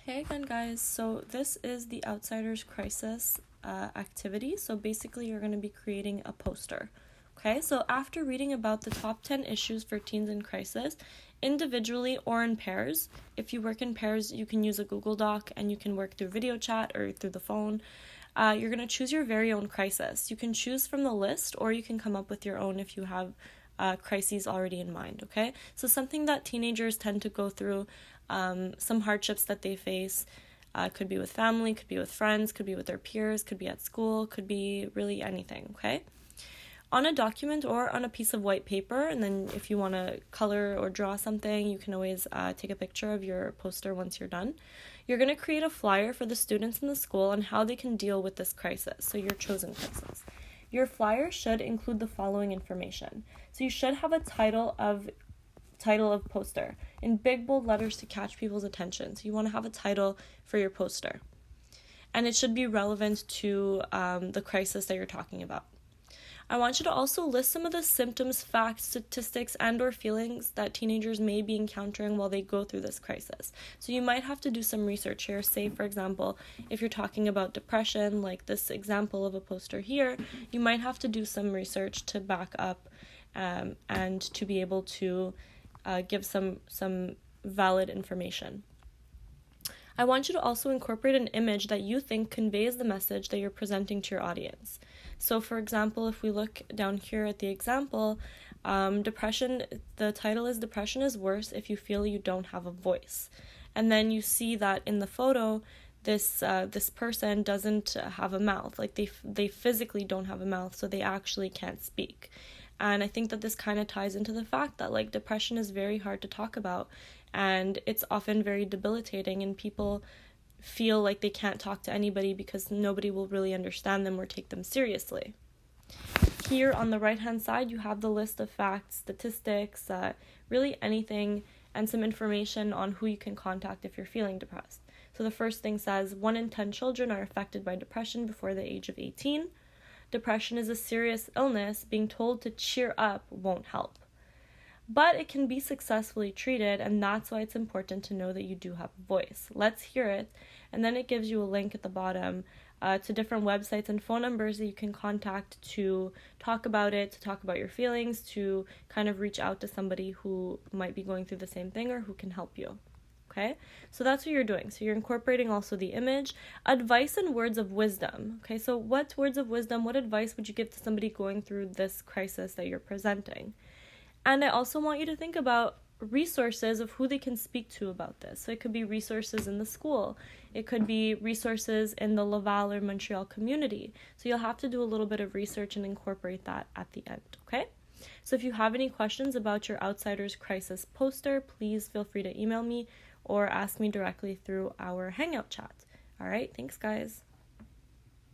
Hey again, guys. So this is the Outsiders Crisis activity. So basically, you're going to be creating a poster. Okay, so after reading about the top 10 issues for teens in crisis, individually or in pairs, if you work in pairs, you can use a Google Doc and you can work through video chat or through the phone. You're going to choose your very own crisis. You can choose from the list or you can come up with your own if you have crises already in mind, okay? So something that teenagers tend to go through, some hardships that they face, could be with family, could be with friends, could be with their peers, could be at school, could be really anything, okay? On a document or on a piece of white paper, and then if you want to color or draw something, you can always take a picture of your poster once you're done. You're going to create a flyer for the students in the school on how they can deal with this crisis, so your chosen crisis. Your flyer should include the following information. So you should have a title of poster in big bold letters to catch people's attention. So you want to have a title for your poster. And it should be relevant to the crisis that you're talking about. I want you to also list some of the symptoms, facts, statistics, and or feelings that teenagers may be encountering while they go through this crisis. So you might have to do some research here. Say, for example, if you're talking about depression, like this example of a poster here, you might have to do some research to back up and to be able to give some valid information. I want you to also incorporate an image that you think conveys the message that you're presenting to your audience. So, for example, if we look down here at the example, depression, the title is "Depression is Worse If You Feel You Don't Have a Voice." And then you see that in the photo, this person doesn't have a mouth. Like they physically don't have a mouth, so they actually can't speak. And I think that this kind of ties into the fact that like depression is very hard to talk about, and it's often very debilitating, and people feel like they can't talk to anybody because nobody will really understand them or take them seriously. Here on the right hand side, you have the list of facts, statistics, really anything, and some information on who you can contact if you're feeling depressed. So the first thing says 1 in 10 children are affected by depression before the age of 18. Depression is a serious illness. Being told to cheer up won't help. But it can be successfully treated, and that's why it's important to know that you do have a voice. Let's hear it. And then it gives you a link at the bottom to different websites and phone numbers that you can contact to talk about it, to talk about your feelings, to kind of reach out to somebody who might be going through the same thing or who can help you. Okay, so that's what you're doing. So you're incorporating also the image, advice, and words of wisdom. Okay, so what words of wisdom, what advice would you give to somebody going through this crisis that you're presenting? And I also want you to think about resources of who they can speak to about this. So it could be resources in the school. It could be resources in the Laval or Montreal community. So you'll have to do a little bit of research and incorporate that at the end, okay? So if you have any questions about your Outsiders Crisis poster, please feel free to email me or ask me directly through our Hangout chat. All right, thanks, guys.